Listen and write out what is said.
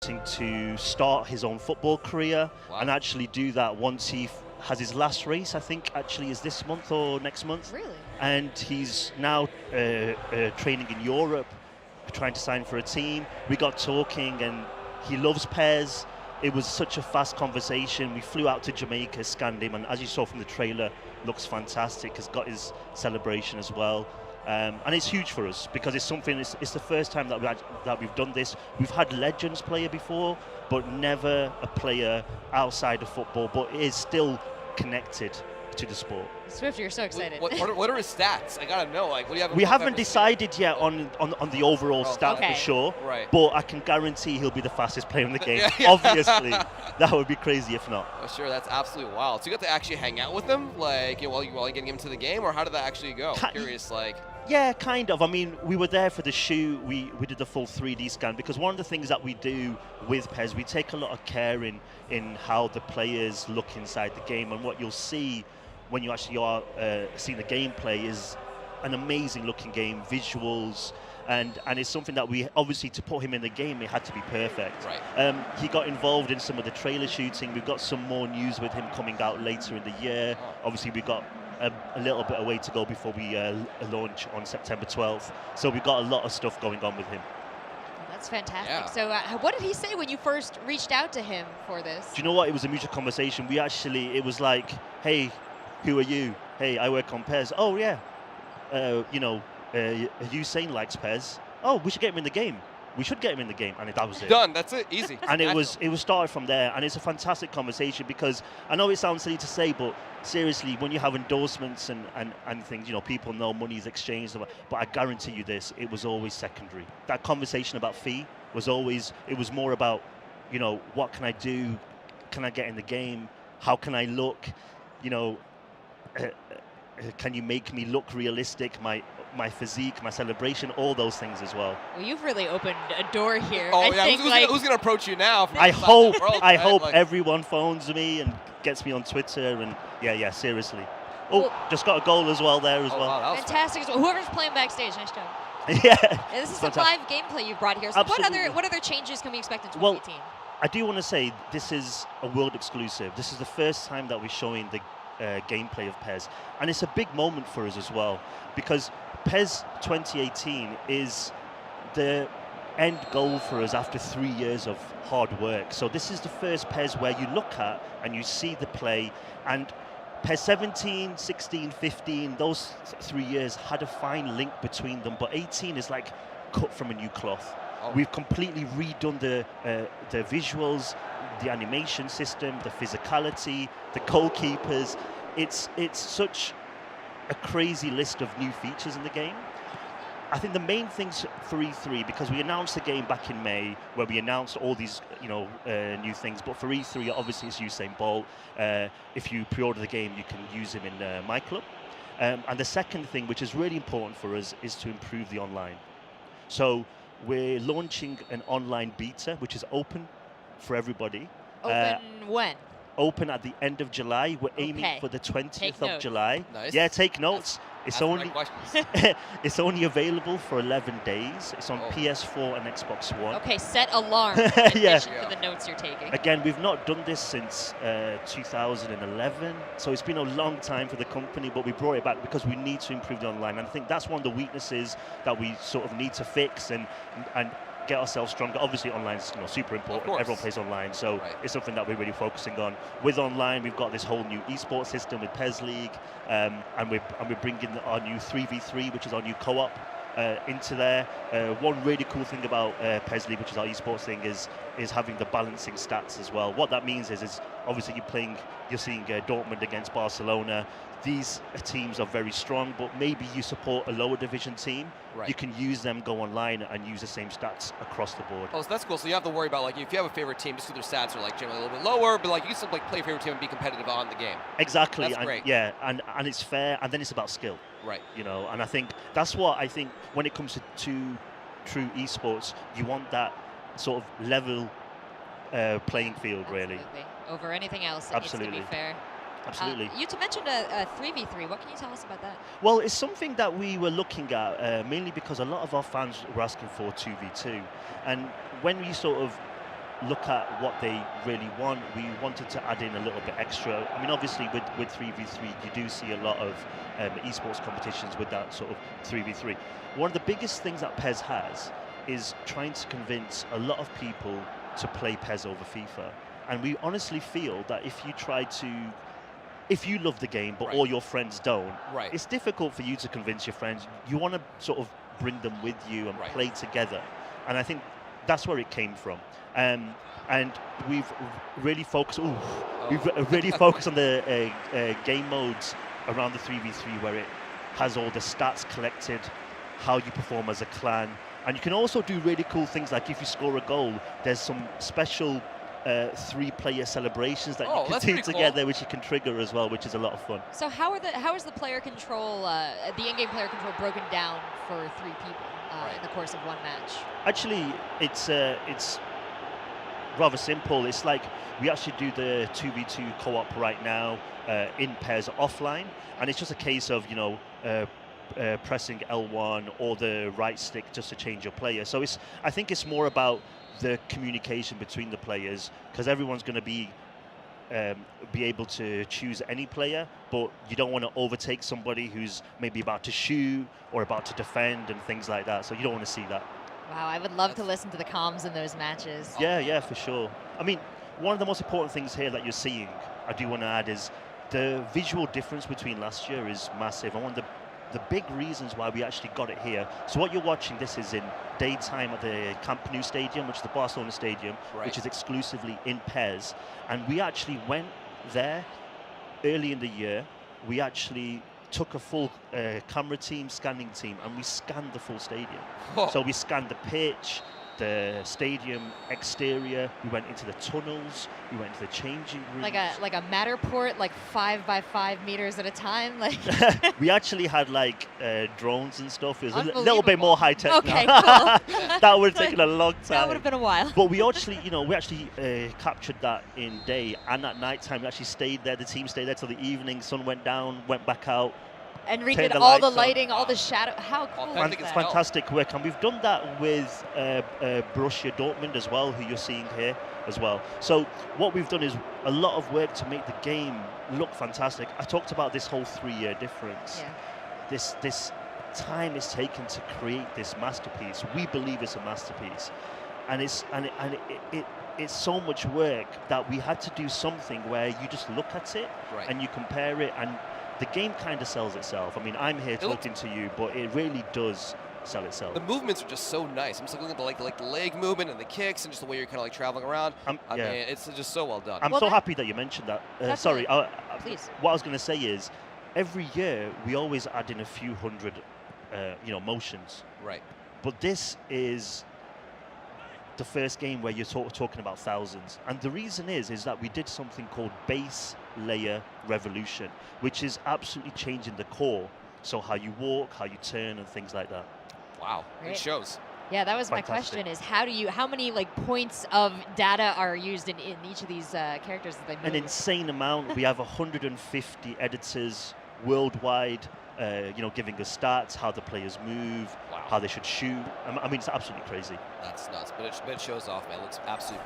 to start his own football career and actually do that once he has his last race. I think actually is this month or next month. Really? And he's now training in Europe, trying to sign for a team. We got talking, and he loves PES. It was such a fast conversation. We flew out to Jamaica, scanned him, and as you saw from the trailer, looks fantastic. Has got his celebration as well. And it's huge for us because it's something. It's the first time that we've done this. We've had Legends player before, but never a player outside of football. But it is still connected to the sport. Swift, you're so excited. What are his stats? I gotta know. Like, what do you have? We haven't decided yet on the overall stat for sure. Right. But I can guarantee he'll be the fastest player in the game. Obviously, that would be crazy if not. Oh, sure, that's absolutely wild. So you got to actually hang out with him, like, while you're getting him to the game, or how did that actually go? I'm curious, like. Yeah, kind of. I mean, we were there for the shoot. We did the full 3D scan because one of the things that we do with PES, we take a lot of care in how the players look inside the game, and what you'll see when you actually are seeing the gameplay is an amazing looking game, visuals, and it's something that we obviously, to put him in the game, it had to be perfect. Right. He got involved in some of the trailer shooting. We've got some more news with him coming out later in the year. Obviously, we've got a little bit of way to go before we launch on September 12th. So we've got a lot of stuff going on with him. That's fantastic. Yeah. So what did he say when you first reached out to him for this? Do you know what? It was a mutual conversation. It was like, hey, who are you? Hey, I work on PES. Oh, yeah. Usain likes PES. Oh, we should get him in the game. We should get him in the game, and that was it. Done. That's it. Easy. And it was started from there, and it's a fantastic conversation because I know it sounds silly to say, but seriously, when you have endorsements and things, people know money is exchanged. But I guarantee you this: it was always secondary. That conversation about fee was always. It was more about, what can I do? Can I get in the game? How can I look? Can you make me look realistic? My physique, my celebration, all those things as well. Well, you've really opened a door here. Oh, who's gonna approach you now? I hope everyone phones me and gets me on Twitter, and yeah, seriously. Oh, just got a goal as well there as well. Wow, fantastic. Whoever's playing backstage, nice job. Yeah. This is some live gameplay you've brought here. So what other changes can we expect in 2018? Well, I do want to say this is a world exclusive. This is the first time that we're showing the gameplay of PES, and it's a big moment for us as well, because PES 2018 is the end goal for us after 3 years of hard work. So this is the first PES where you look at and you see the play, and PES 17, 16, 15, those 3 years had a fine link between them, but 18 is like cut from a new cloth. We've completely redone the visuals, the animation system, the physicality, the goalkeepers. It's such a crazy list of new features in the game. I think the main things for E3, because we announced the game back in May, where we announced all these new things, but for E3 obviously it's Usain Bolt. If you pre-order the game, you can use him in My Club. And the second thing, which is really important for us, is to improve the online. So we're launching an online beta, which is open for everybody. Open when? Open at the end of July. We're aiming for the 20th of July. Nice. Yeah, take notes. It's only questions. it's only available for 11 days. It's on PS4 and Xbox One. Okay, set alarm for the notes you're taking. Again, we've not done this since 2011, so it's been a long time for the company, but we brought it back because we need to improve the online. And I think that's one of the weaknesses that we sort of need to fix and get ourselves stronger. Obviously, online is super important. Everyone plays online, so it's something that we're really focusing on. With online, we've got this whole new esports system with PES League, and we're bringing our new 3v3, which is our new co-op, into there. One really cool thing about PES League, which is our esports thing, is having the balancing stats as well. What that means is obviously you're seeing Dortmund against Barcelona. These teams are very strong, but maybe you support a lower division team. Right. You can use them, go online, and use the same stats across the board. Oh, so that's cool. So you have to worry about, like, if you have a favorite team, just because their stats are generally a little bit lower, but you can still play your favorite team and be competitive on the game. Exactly. That's great. Yeah, and it's fair, and then it's about skill. Right. And I think that's what I think when it comes to true esports, you want that sort of level playing field, really. Over anything else, it Absolutely. needs to be fair. Absolutely. You mentioned a 3v3. What can you tell us about that? Well, it's something that we were looking at mainly because a lot of our fans were asking for 2v2. And when we sort of look at what they really want, we wanted to add in a little bit extra. I mean, obviously with 3v3, you do see a lot of esports competitions with that sort of 3v3. One of the biggest things that PES has is trying to convince a lot of people to play PES over FIFA. And we honestly feel that if you love the game, but all your friends don't, it's difficult for you to convince your friends. You want to sort of bring them with you and play together. And I think that's where it came from. And we've really focused. We've really focused on the game modes around the 3v3, where it has all the stats collected, how you perform as a clan, and you can also do really cool things like if you score a goal, there's some special 3-player celebrations that you can do together, which you can trigger as well, which is a lot of fun. So how is the player control, the in-game player control, broken down for 3 people in the course of one match? Actually, it's rather simple. It's like we actually do the 2v2 co-op right now in PES offline, and it's just a case of pressing L1 or the right stick just to change your player. So I think it's more about the communication between the players, because everyone's going to be able to choose any player, but you don't want to overtake somebody who's maybe about to shoot or about to defend and things like that. So you don't want to see that. Wow, I would love to listen to the comms in those matches. Yeah, for sure. I mean, one of the most important things here that you're seeing, I do want to add, is the visual difference between last year is massive. And one of the big reasons why we actually got it here. So what you're watching, this is in daytime at the Camp Nou Stadium, which is the Barcelona Stadium, which is exclusively in PES. And we actually went there early in the year. We actually took a full camera team, scanning team, and we scanned the full stadium. So we scanned the pitch, the stadium exterior, we went into the tunnels, we went into the changing rooms. Like a Matterport, like 5 by 5 meters at a time? Like we actually had like drones and stuff. It was a little bit more high tech. Okay, now. cool. That would have taken a long time. That would have been a while. But we actually, captured that in day, and at night time we actually stayed there. The team stayed there till the evening. Sun went down, went back out. And redid all the lighting, all the shadow. How cool is It's fantastic work, and we've done that with Borussia Dortmund as well, who you're seeing here as well. So what we've done is a lot of work to make the game look fantastic. I talked about this whole 3-year difference. Yeah. This time is taken to create this masterpiece. We believe it's a masterpiece, and it's so much work that we had to do something where you just look at it and you compare it, and the game kind of sells itself. I mean, I'm here talking to you, but it really does sell itself. The movements are just so nice. I'm just looking at the leg movement and the kicks and just the way you're kind of like traveling around. I mean, it's just so well done. I'm so happy that you mentioned that. Sorry, please. What I was going to say is, every year we always add in a few hundred, motions. Right. But this is the first game where you're talking about thousands, and the reason is that we did something called base layer revolution, which is absolutely changing the core, so how you walk, how you turn, and things like that. Wow, it shows. Yeah, that was my question: is how many like points of data are used in each of these characters that they move? An insane amount. We have 150 editors worldwide, giving us stats, how the players move, how they should shoot. I mean, it's absolutely crazy. That's nuts, but it shows off, man. It looks absolutely